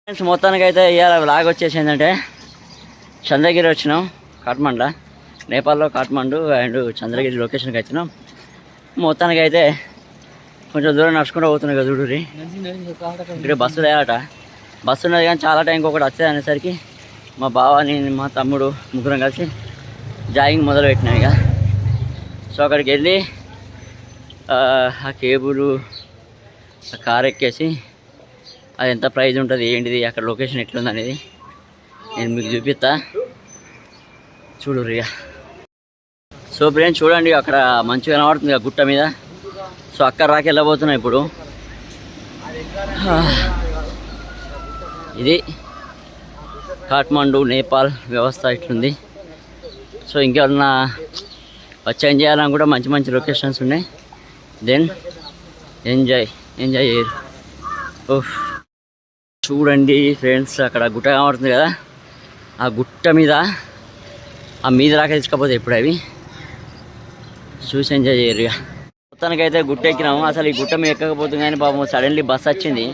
Friends మొత్తానికి అయితే ఇవాళ లాగ్ వచ్చేసి ఏంటంటే చంద్రగిరి వచ్చినాం. కాఠ్మండ్లో, నేపాల్లో కాఠ్మండు అండ్ చంద్రగిరి లొకేషన్కి వచ్చినాం. మొత్తానికి అయితే కొంచెం దూరం నడుచుకుంటూ పోతున్నాయి కదా చూడురి. ఇక్కడ బస్సు లేదట, బస్సు ఉన్నది కానీ చాలా టైంకి ఒకటి వచ్చేది అనేసరికి మా బావ, నేను, మా తమ్ముడు ముగ్గురం కలిసి జాగింగ్ మొదలు పెట్టినాం ఇక. సో అక్కడికి వెళ్ళి ఆ కేబుల్ ఆ కార్ ఎక్కేసి అది ఎంత ప్రైజ్ ఉంటుంది ఏంటిది అక్కడ లొకేషన్ ఎట్లుంది అనేది నేను మీకు చూపిస్తా చూడుర్రి. సో ఫ్రెండ్స్ చూడండి, అక్కడ మంచిగా కనబడుతుంది ఆ గుట్ట మీద. సో అక్కడ రాకి వెళ్ళబోతున్నా ఇప్పుడు. ఇది కాఠ్మండు నేపాల్ వ్యవస్థ ఇట్లుంది. సో ఇంకేమన్నా వచ్చి చేయాలని కూడా మంచి మంచి లొకేషన్స్ ఉన్నాయి. దెన్ ఎంజాయ్ చేయరు. ఓహ్ చూడండి ఫ్రెండ్స్, అక్కడ గుట్ట కనబడుతుంది కదా, ఆ గుట్ట మీద ఆ మీద రాక తీసుకపోతే ఇప్పుడు అవి చూసి ఎంజాయ్ చేయరు ఇక. మొత్తానికైతే గుట్ట ఎక్కినాము. అసలు ఈ గుట్ట మీద ఎక్కకపోతుంది కానీ పాపం సడన్లీ బస్ వచ్చింది.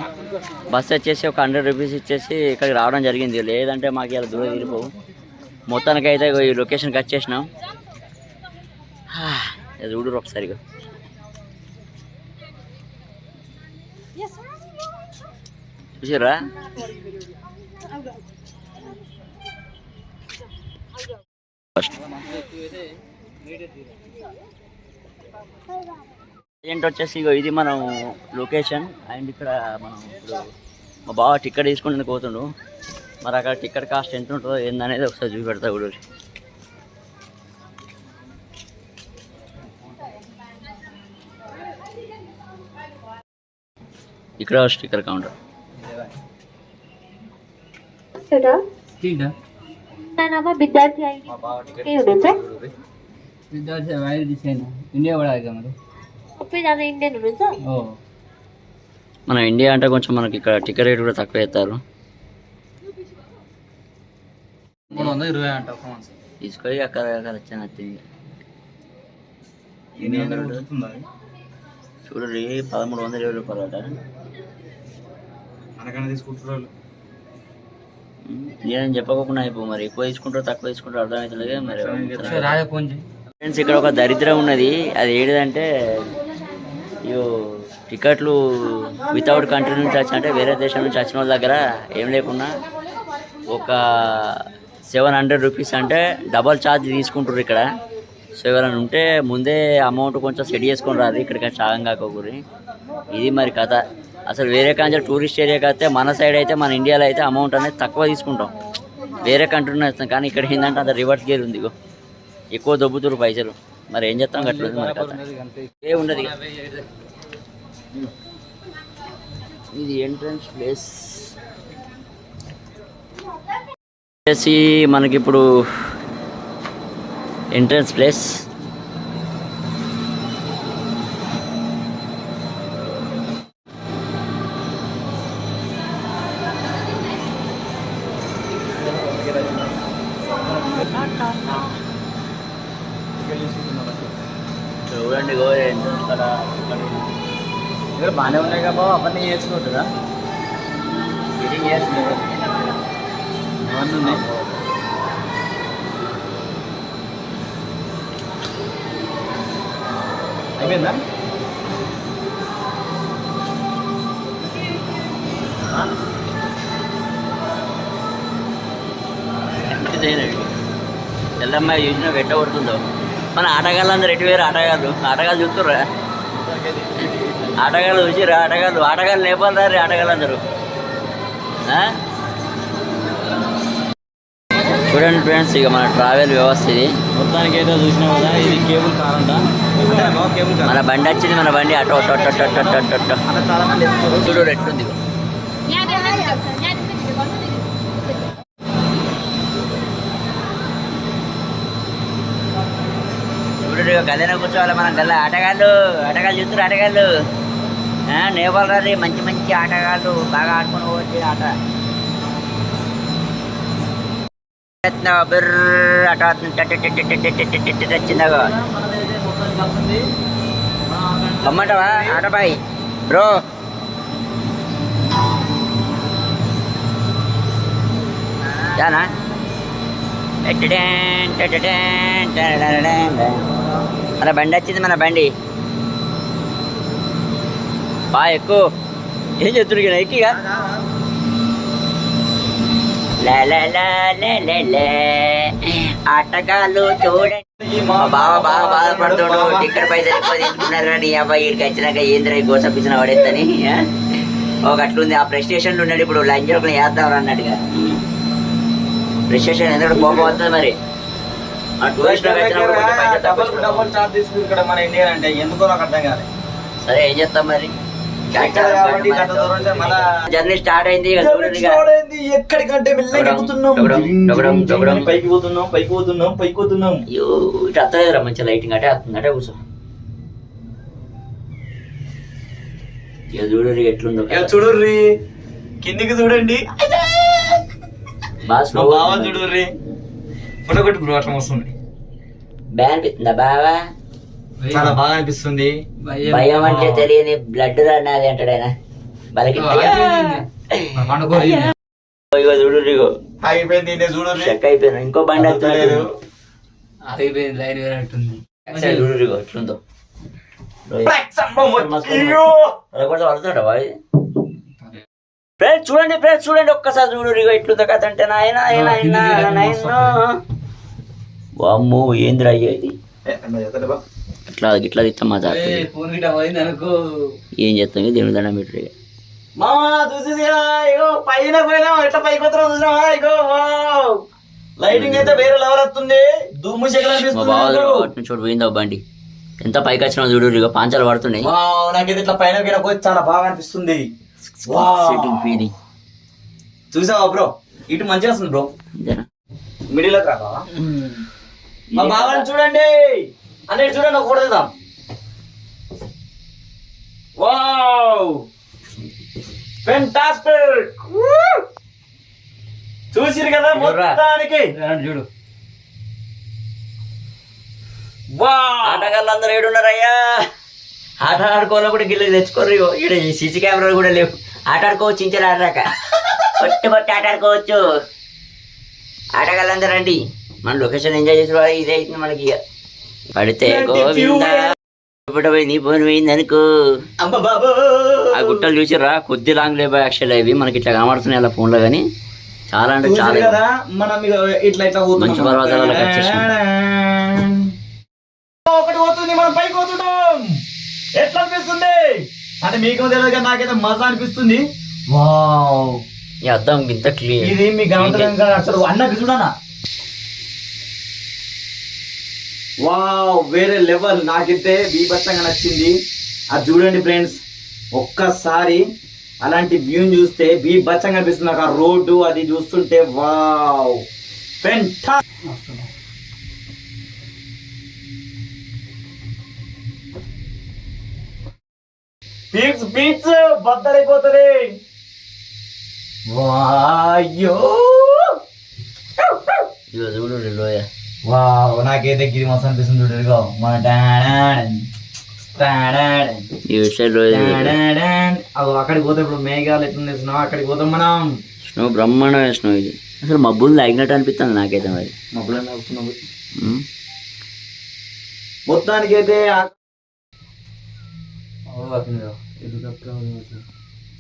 బస్ వచ్చేసి ఒక 100 రూపీస్ ఇచ్చేసి ఇక్కడికి రావడం జరిగింది. లేదంటే మాకు ఇలా దూరం తిరిగిపోవు. మొత్తానికైతే ఈ లొకేషన్కి వచ్చేసినాం. చూడరు ఒకసారిగా. చూసారా ఏంటి వచ్చేసి ఇది మనం లొకేషన్. అండ్ ఇక్కడ మనం ఇప్పుడు మా బావ టికెట్ తీసుకుంటే పోతుండు. మరి అక్కడ టికెట్ కాస్ట్ ఎంత ఉంటుందో ఏందనేది ఒకసారి చూపెడతా కూడా. ఇక్కడ స్టిక్కర్ కౌంటర్. మన ఇండియా అంటే కొంచెం మనకి ఇక్కడ టికెట్ రేట్ కూడా తక్కువ వేస్తారు. 320 అంట తీసుకొని అక్కడ వచ్చాను. చూడండి 1320 రూపాయలు అట. తీసుకుంటారు నేను చెప్పకుండా అయిపో. మరి ఎక్కువ తీసుకుంటారో తక్కువ తీసుకుంటారో అర్థమవుతుంది. మరి ఫ్రెండ్స్ ఇక్కడ ఒక దరిద్రం ఉన్నది. అది ఏంటిదంటే టికెట్లు వితౌట్ కంట్రీ నుంచి వచ్చిన, అంటే వేరే దేశం నుంచి వచ్చిన వాళ్ళ దగ్గర ఏం లేకున్నా ఒక 700 రూపీస్ అంటే డబల్ ఛార్జ్ తీసుకుంటారు ఇక్కడ. సో ఎవరైనా ఉంటే ముందే అమౌంట్ కొంచెం సెట్ చేసుకొని రాదు ఇక్కడికి చాగం కాకూరి. ఇది మరి కథ. అసలు వేరే కంట్రీ టూరిస్ట్ ఏరియాకి అయితే మన సైడ్ అయితే మన ఇండియాలో అయితే అమౌంట్ అనేది తక్కువ తీసుకుంటాం, వేరే కంట్రీలో వస్తాం. కానీ ఇక్కడ ఏంటంటే అంత రివర్స్ గేర్ ఉంది, ఎక్కువ దొబ్బుతురు పైసలు. మరి ఏం చేస్తాం గట్లుంది మరి కథ. ఏ ఉండదు. ఇది ఎంట్రన్స్ ప్లేస్ వచ్చేసి మనకి ఇప్పుడు ఎంట్రన్స్ ప్లేస్. చూడండి ఎంట్రన్స్ కదా, ఇక్కడ బాగానే ఉన్నాయి కదా బాబు. అవన్నీ చేసుకుంటుందా ఫిట్టింగ్ చేసుకుంటారు. అవన్నీ ఉన్నాయి. అయిపోయిందా? తెల్లమ్మాయి చూసినా వెట్ట కొడుతుందో. మన ఆటగాళ్ళందరూ ఎటు వేరు ఆటగాళ్ళు చూస్తుర్రా? ఆటగాళ్ళు చూసిరా? ఆటగాళ్ళు నేపాల్ రారు ఆటగాళ్ళందరూ. చూడండి ఫ్రెండ్స్, ఇక మన ట్రావెల్ వ్యవస్థ ఇది. మొత్తానికి అయితే చూసినా కదా, ఇది కేబుల్ కార్ అంట. మన బండి వచ్చింది, మన బండి అటో చాలా మంది చూడు ఎట్లుంది. చూడు గల్లెన కూర్చోవాలి మనం. ఆటగాళ్ళు చూస్తారు. ఆటగాళ్ళు నేపాల్ రాదు, మంచి మంచి ఆటగాళ్ళు బాగా ఆడుకొని పోవచ్చు ఆట. చిన్నగా బొమ్మంటావా ఆటబాయ్ బ్రో. చానా మన బండి వచ్చింది మన బండి బా ఎక్కువ ఏం చెప్తున్నా ఎక్కిగా ఆటగాళ్ళు చూడండి మా బావ బాగా బాధపడుతుడు టికెట్ పైసలు ఎక్కువ తీసుకున్నారు నీ అబ్బాయి ఇక్కడికి వచ్చినాక ఏంద్ర గోసపిసిన పడేద్దని ఒక అట్లుంది ఆ ప్రెస్ స్టేషన్లో ఉన్నాడు ఇప్పుడు లంచ్ ఒకటి వేద్దాం అన్నట్టుగా ప్రెస్ స్టేషన్ ఎందుకంటే కోపం వస్తుంది మరి ఆ టూరిస్ట్ సరే ఏం చేస్తాం మరి జర్నీ స్టార్ట్ అయింది ఎక్కడికంటే పైకి పోతున్నాం ఇటు అత్తలేదురా మంచి లైటింగ్ అటే వస్తుంది అటే కూర్చో ఇక చూడరు ఎట్లుందో చూడుర్రి కిందికి చూడండి బాగా చూడుర్రి ఫోటోకొట్టి బ్రో అట్లా వస్తుంది బాగా అనిపిస్తుందా బావా చాలా బాగా అనిపిస్తుంది భయం అంటే తెలియని బ్లడ్ అన్నది అంటాడు ఆయన బలకి ఇగో చూడు ఇగో అయిపోయింది చూడండి చెక్ అయిపోయింది ఇంకో బండి వస్తలేదు అయిపోయింది లైన్ వేరేట్టుంది చూడు ఇగో ఎట్లుందో ఫ్రెండ్స్ చూడండి ఒక్కసారి చూడు ఇగో ఎట్లుందో కథ అంటే నాయన వామ్మో ఏంద్రా అయ్యేది ఇట్లా ఇట్లా మజా ఏం చేస్తాం దేవుని దండం పెట్టి పైన పోయినా ఎట్లా పైకి వస్తారో చూసినావా ఇగో లైటింగ్ అయితే వేరే లెవెల్ వస్తుంది దుమ్ము చోటు పోయిందా బండి ఎంత పైకి వచ్చినా చూడు ఇక పాంచాలు పడుతున్నాయి నాకైతే ఇట్లా పైన చాలా బాగా అనిపిస్తుంది ఫీలింగ్ చూసావా బ్రో ఇటు మంచిగా వస్తుంది బ్రో మిడిల్ లో కాదా మా బావని చూడండి అన్నిటి చూడండి ఒక ఫోటో తీద్దాం వావ్ ఫెంటాస్టిక్ చూసిరు కదా మొత్తానికి చూడు ఆటగాళ్ళందరూ ఏడున్నారయ్యా ఆట ఆడుకోవాలని కూడా గిల్లకి తెచ్చుకోరు ఇక్కడ సీసీ కెమెరాలు కూడా లేవు ఆట ఆడుకోవచ్చు ఇంచలు ఆడరాక కొట్టి ఆట ఆడుకోవచ్చు ఆటగాళ్ళందరూ రండి మన లొకేషన్ ఎంజాయ్ చేసి ఇదే అవుతుంది మనకి ఇక పడితే నీ ఫోన్ పోయింది అనుకో ఆ గుట్టలు చూసిరా కొద్ది లాంగ్ లేవు యాక్చువల్ అవి మనకి ఇట్లా కనబడుతున్నాయి అలా ఫోన్ లో కానీ చాలా అంటే చాలా మంచి పర్వతాలు ఒకటి పోతుంది మనం పైకి పోతున్నాం ఎట్లా అనిపిస్తుంది అంటే మీకు తెలియదు కదా నాకైతే మజా అనిపిస్తుంది వావ్ ఈ అద్దం ఇంత క్లియర్ ఇది మీ గమనించడం అసలు అన్నకి చూడనా వావ్ వేరే లెవెల్ నాకైతే బీభత్సంగా నచ్చింది అది చూడండి ఫ్రెండ్స్ ఒక్కసారి అలాంటి వ్యూ చూస్తే బీభత్సంగా అనిపిస్తుంది నాకు ఆ రోడ్డు అది చూస్తుంటే వావ్ బీచ్ బద్దలైపోతుంది వాయ్యో చూడు లోయ వావ్ నాకైతే గిరి మస్తు అనిపిస్తుంది చూడు మన అక్కడికి పోతే ఇప్పుడు మేఘాలు ఎట్లా స్నో అక్కడికి పోతాం మనం స్నో బ్రహ్మాండమైన స్నో ఇది అసలు మబ్బులు లాగినట్టు అనిపిస్తుంది నాకైతే మరి మబ్బులు మొత్తానికి అయితే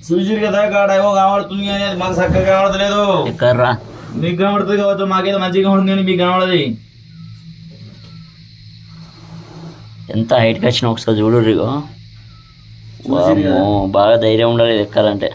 చూసిరు కదా కాడ ఏమో కనబడుతుంది కానీ అది మాకు చక్కగా కనబడతలేదు ఎక్కర్రా మీకు కనబడుతుంది కావచ్చు మాకైతే మంచిగా కనబడుతుంది కానీ మీకు కనబడది ఎంత హైట్కి వచ్చినా ఒకసారి చూడు బాగా ధైర్యం ఉండాలి ఎక్కాలంటే